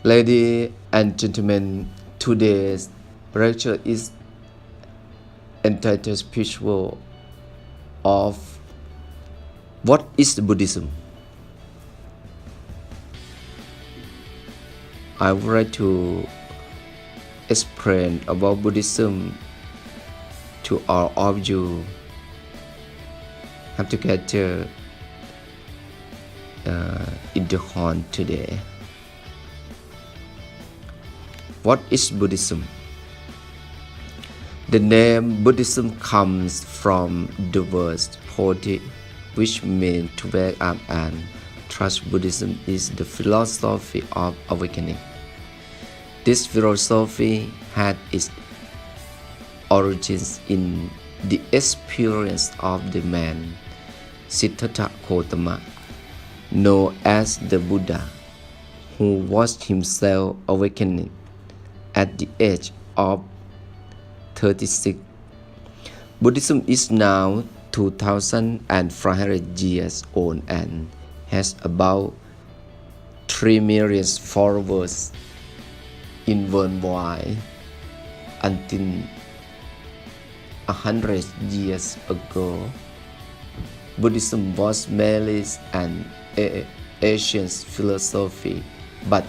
Ladies and gentlemen, today's lecture is entitled Spiritual of What is Buddhism? I would like to explain about Buddhism to all of you have together in the hall today. What is Buddhism? The name Buddhism comes from the word Bodhi, which means to wake up and trust. Buddhism is the philosophy of awakening. This philosophy had its origins in the experience of the man Siddhartha Gautama, known as the Buddha, who was himself awakening at the age of 36. Buddhism is now 2,500 years old and has about 3 million followers in worldwide. Until 100 years ago, Buddhism was merely an Asian philosophy, but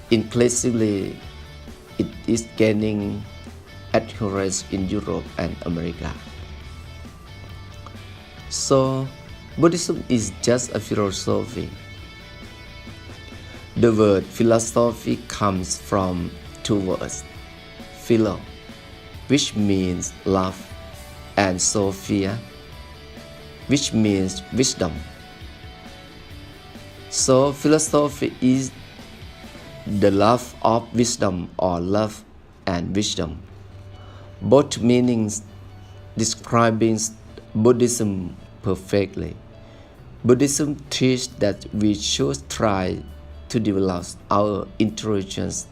increasingly it is gaining adherents in Europe and America. So, Buddhism is just a philosophy. The word philosophy comes from two words, philo, which means love, and sophia, which means wisdom. So, philosophy is the love of wisdom or love and wisdom. Both meanings describing Buddhism perfectly. Buddhism teaches that we should try to develop our intelligence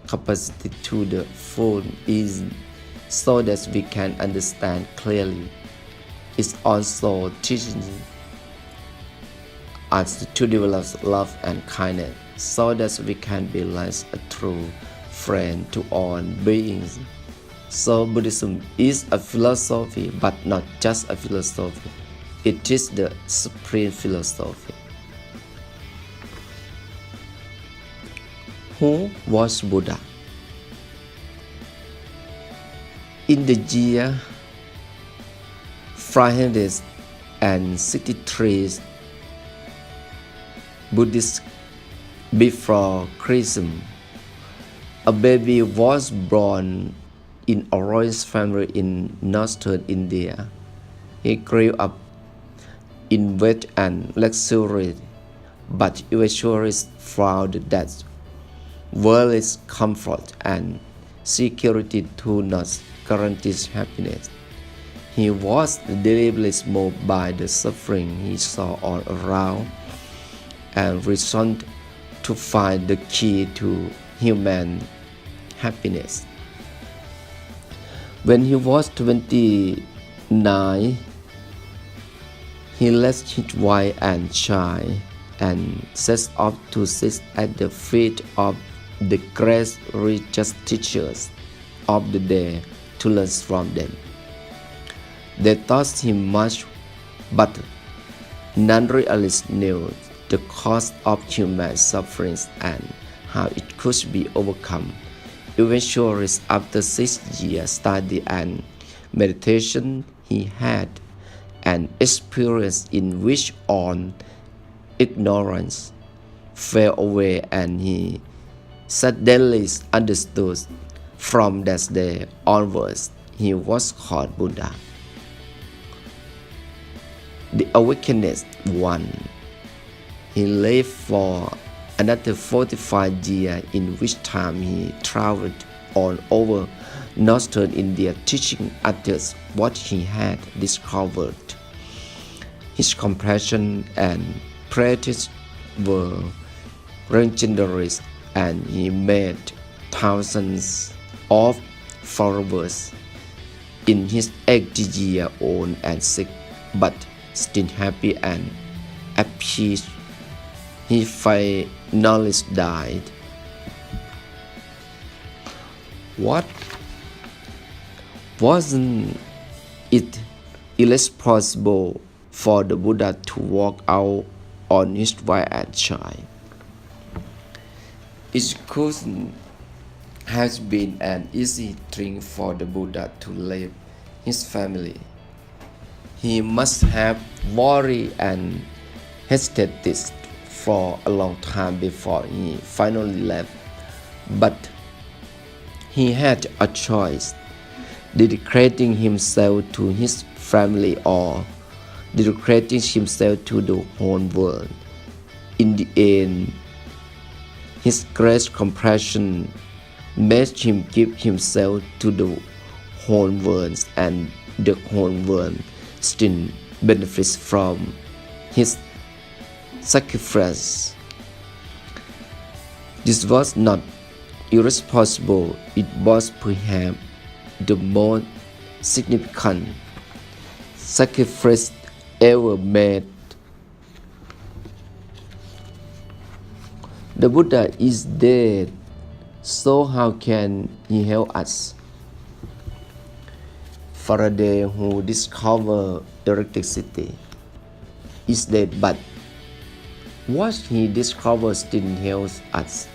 capacity to the full so that we can understand clearly. It also teaches us to develop love and kindness so that we can be like a true friend to all beings. So Buddhism is a philosophy, but not just a philosophy. It is the supreme philosophy. Who was Buddha? In the year 563 Buddhist before Chrism, a baby was born in a royal family in northern India. He grew up in wealth and luxury, but eventually found that worldly comfort and security do not guarantee happiness. He was deeply moved by the suffering he saw all around and resolved to find the key to human happiness. When he was 29, he left his wife and child and set off to sit at the feet of the great religious teachers of the day to learn from them. They taught him much, but none really knew the cause of human suffering and how it could be overcome. Eventually, after 6 years study and meditation, he had an experience in which all ignorance fell away, and he suddenly understood. From that day onwards, he was called Buddha, the awakened one. He lived for another 45 years, in which time he traveled all over northern India teaching others what he had discovered. His compassion and practice were legendary, and he made thousands of followers. In his 80-year-old and sick, but still happy and at peace, he finally died What? Wasn't it irresponsible for the Buddha to walk out on his wife and child? It couldn't have been an easy thing for the Buddha to leave his family. He must have worried and hesitated for a long time before he finally left. But he had a choice: dedicating himself to his family or dedicating himself to the whole world. In the end, his great compassion made him give himself to the whole world, and the whole world still benefits from his sacrifice. This was not irresponsible, it was perhaps the most significant sacrifice ever made. The Buddha is dead, so how can he help us? Faraday, who discovered electricity, is dead, but what he discovered still helps us.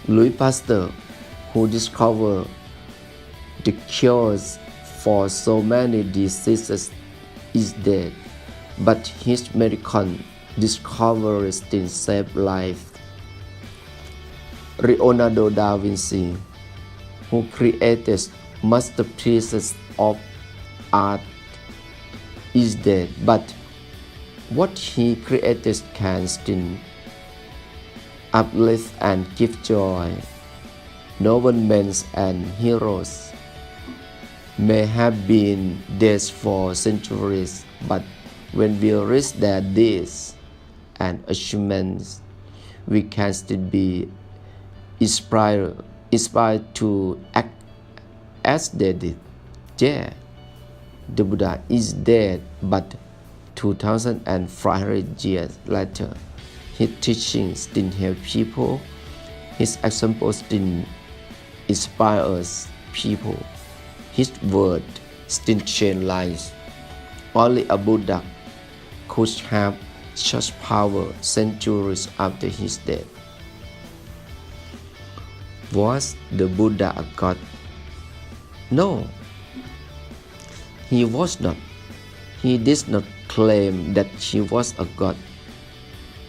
Louis Pasteur, who discovered the cures for so many diseases, is dead, but his medical discovery still saved life. Leonardo da Vinci, who created masterpieces of art, is dead, but what he created can still uplift and give joy. Noble men and heroes may have been dead for centuries, but when we reach their deeds and achievements, we can still be inspired to act as they did. Yeah, the Buddha is dead, but 2,500 years later, his teachings still help people. His example still inspires people. His word still change lives. Only a Buddha could have such power centuries after his death. Was the Buddha a god? No, he was not. He did not claim that he was a god,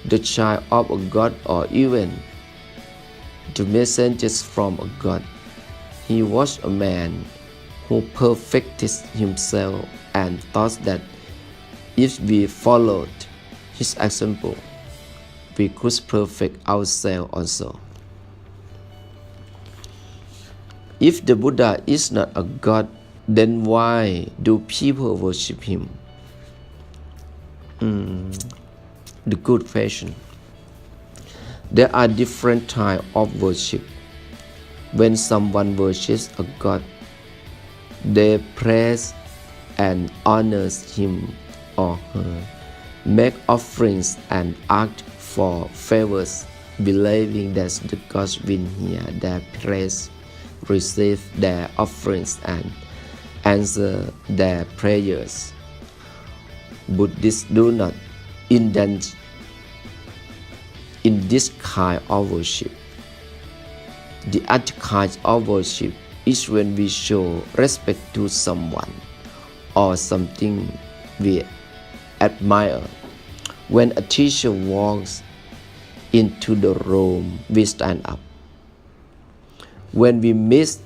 the child of a god, or even the messenger from a god. He was a man who perfected himself and thought that if we followed his example, we could perfect ourselves also. If the Buddha is not a god, then why do people worship him? The good question. There are different types of worship. When someone worships a god, they praise and honors him or her, make offerings and ask for favors, believing that the gods will hear their praise, receive their offerings, and answer their prayers. Buddhists do not indulge in this kind of worship. The other kind of worship is when we show respect to someone or something we admire. When a teacher walks into the room, we stand up. When we meet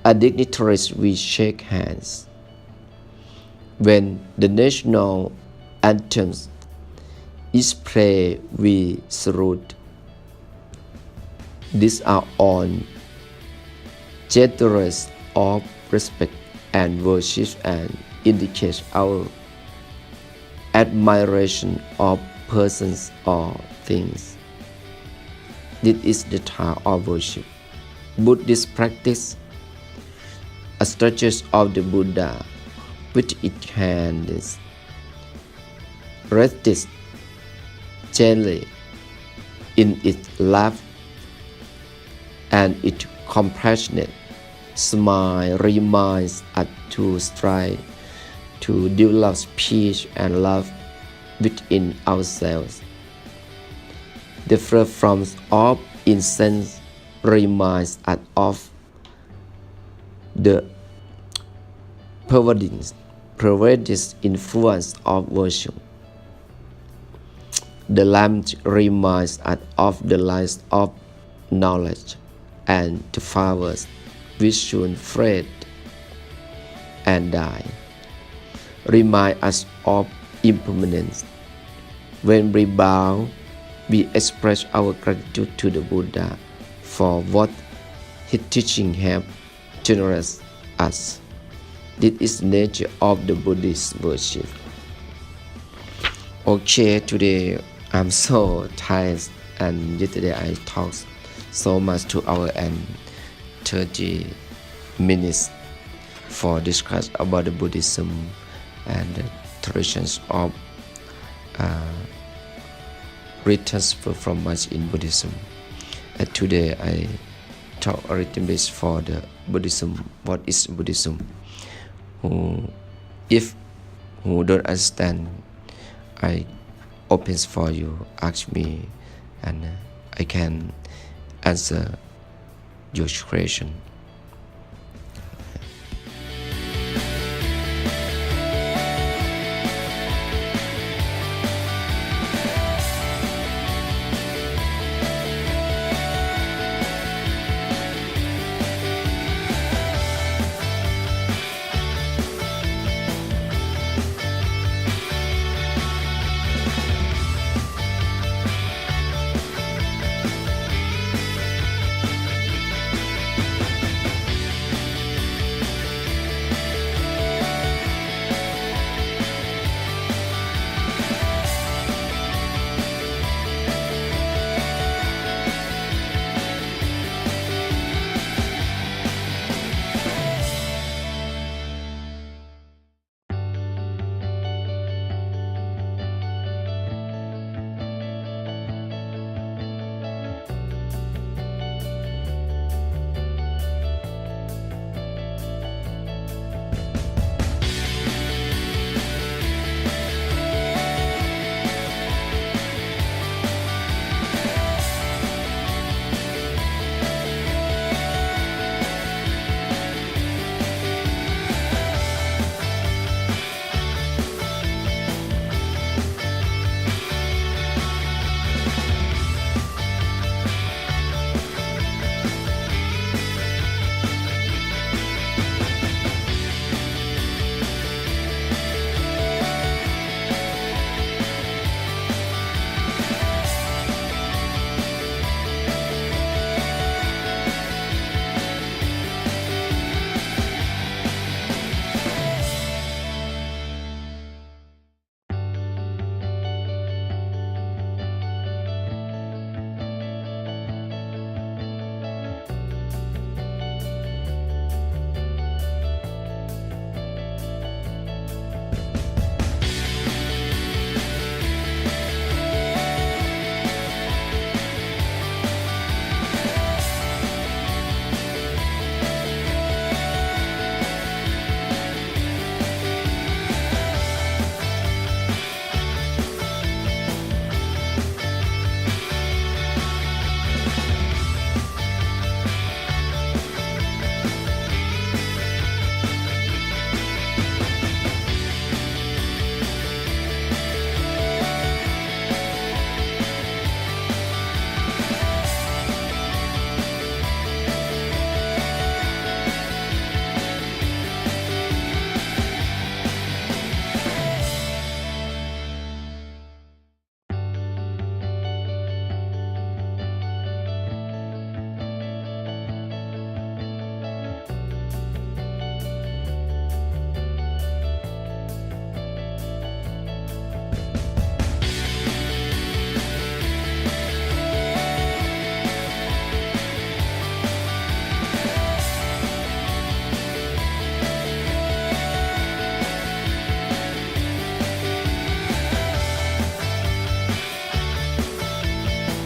a dignitary, we shake hands. When the national anthem is played, we salute. These are all gestures of respect and worship and indicate our admiration of persons or things. This is the type of worship. Buddhist practice a statue of the Buddha with its hands rested gently in its lap and its compassionate smile reminds us to strive to develop peace and love within ourselves. The fragrance of incense reminds us of the pervading influence of virtue. The lamp reminds us of the light of knowledge, and the flowers which soon fade and die remind us of impermanence. When we bow, we express our gratitude to the Buddha for what his teaching have generous us. This is the nature of the Buddhist worship. Okay, today I'm so tired, and yesterday I talked so much 2 hours and 30 minutes for discuss about the Buddhism and the traditions of returns from much in Buddhism. And today I talk a little bit for the Buddhism. What is Buddhism? If who don't understand, I open for you, ask me, and I can answer your question.